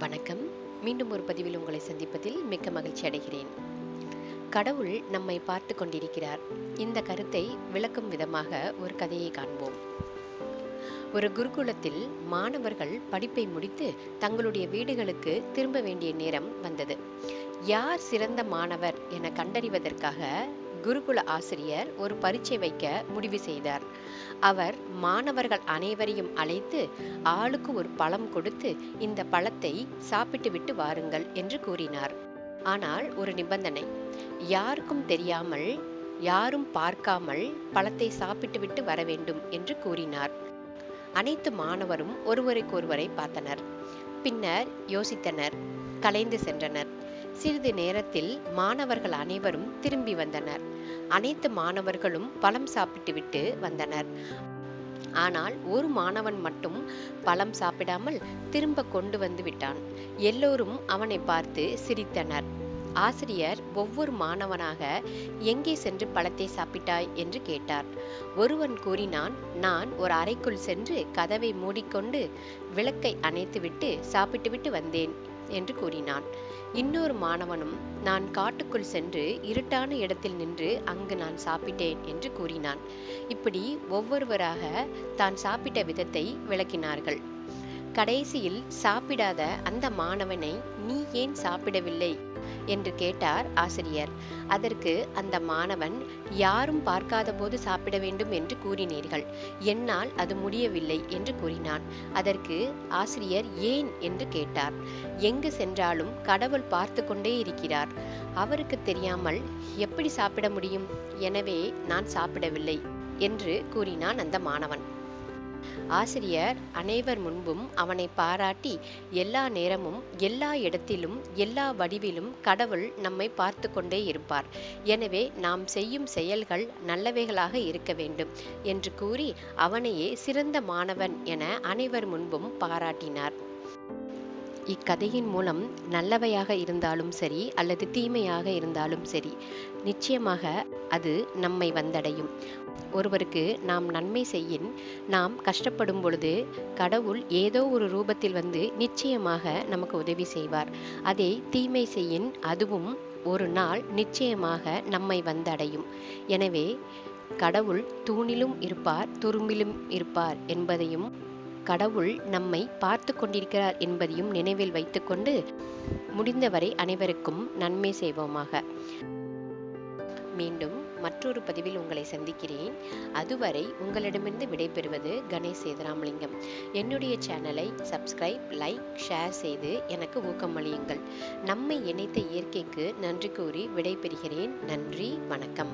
வணக்கம். மீண்டும் ஒரு பதிவில் உங்களை சந்திப்பதில் மிக்க மகிழ்ச்சி அடைகிறேன். கடவுள் நம்மை பார்த்து கொண்டிருக்கிறார். இந்த கருத்தை விளக்கும் விதமாக ஒரு கதையை காண்போம். ஒரு குருகுலத்தில் மாணவர்கள் படிப்பை முடித்து தங்களுடைய வீடுகளுக்கு திரும்ப வேண்டிய நேரம் வந்தது. யார் சிறந்த மாணவர் என கண்டறிவதற்காக குருகுல ஆசிரியர் ஒரு பரீட்சை வைக்க முடிவு செய்தார். அவர் மாணவர்கள் அனைவரையும் அழைத்து ஆளுக்கு ஒரு பழம் கொடுத்து, இந்த பழத்தை சாப்பிட்டு விட்டு வாருங்கள் என்று கூறினார். ஆனால் ஒரு நிபந்தனை, யாருக்கும் தெரியாமல், யாரும் பார்க்காமல் பழத்தை சாப்பிட்டு விட்டு வர வேண்டும் என்று கூறினார். அனைத்து மாணவரும் ஒருவருக்கொருவரை பார்த்தனர். பின்னர் யோசித்தனர், கலைந்து சென்றனர். சிறிது நேரத்தில் மாணவர்கள் அனைவரும் திரும்பி வந்தனர். அனைத்து மாணவர்களும் பழம் சாப்பிட்டுவிட்டு வந்தனர். ஆனால் ஒரு மாணவன் மட்டும் பழம் சாப்பிடாமல் திரும்ப கொண்டு வந்து விட்டான். எல்லோரும் அவனை பார்த்து சிரித்தனர். ஆசிரியர் ஒவ்வொரு மாணவனாக எங்கே சென்று பழத்தை சாப்பிட்டாய் என்று கேட்டார். ஒருவன் கூறினான், நான் ஒரு அறைக்குள் சென்று கதவை மூடிக்கொண்டு விளக்கை அணைத்துவிட்டு சாப்பிட்டுவிட்டு வந்தேன் என்று கூறினான். இன்னொரு மாணவனும், நான் காட்டுக்குள் சென்று இருட்டான இடத்தில் நின்று அங்கு நான் சாப்பிட்டேன் என்று கூறினான். இப்படி ஒவ்வொருவராக தான் சாப்பிட்ட விதத்தை விளக்கினார்கள். கடைசியில் சாப்பிடாத அந்த மாணவனை, நீ ஏன் சாப்பிடவில்லை என்று கேட்டார் ஆசிரியர். அதற்கு அந்த மாணவன், யாரும் பார்க்காத போது சாப்பிட வேண்டும் என்று கூறினீர்கள், என்னால் அது முடியவில்லை என்று கூறினான். அதற்கு ஆசிரியர் ஏன் என்று கேட்டார். எங்கு சென்றாலும் கடவுள் பார்த்து கொண்டே இருக்கிறார், அவருக்கு தெரியாமல் எப்படி சாப்பிட முடியும்? எனவே நான் சாப்பிடவில்லை என்று கூறினான் அந்த மாணவன். ஆசிரியர் அனைவர் முன்பும் அவனை பாராட்டி, எல்லா நேரமும் எல்லா இடத்திலும் எல்லா வடிவிலும் கடவுள் நம்மை பார்த்து கொண்டே இருப்பார், எனவே நாம் செய்யும் செயல்கள் நல்லவைகளாக இருக்க வேண்டும் என்று கூறி அவனையே சிறந்த மாணவன் என அனைவர் முன்பும் பாராட்டினார். இக்கதையின் மூலம் நல்லவையாக இருந்தாலும் சரி அல்லது தீமையாக இருந்தாலும் சரி, நிச்சயமாக அது நம்மை வந்தடையும். ஒருவருக்கு நாம் நன்மை செய்யின், நாம் கஷ்டப்படும் பொழுது கடவுள் ஏதோ ஒரு ரூபத்தில் வந்து நிச்சயமாக நமக்கு உதவி செய்வார். அதே தீமை செய்யின், அதுவும் ஒரு நாள் நிச்சயமாக நம்மை வந்தடையும். எனவே கடவுள் தூணிலும் இருப்பார், துரும்பிலும் இருப்பார் என்பதையும், கடவுள் நம்மை பார்த்து கொண்டிருக்கிறார் என்பதையும் நினைவில் வைத்துக்கொண்டு முடிந்தவரை அனைவருக்கும் நன்மை செய்வோமாக. மீண்டும் மற்றொரு பதிவில் உங்களை சந்திக்கிறேன். அதுவரை உங்களிடமிருந்து விடைபெறுவது கணேஷ் சேதுராமலிங்கம். என்னுடைய சேனலை சப்ஸ்கிரைப், லைக், ஷேர் செய்து எனக்கு ஊக்கமளியுங்கள். நம்மை இணைத்த இயற்கைக்கு நன்றி கூறி விடைபெறுகிறேன். நன்றி, வணக்கம்.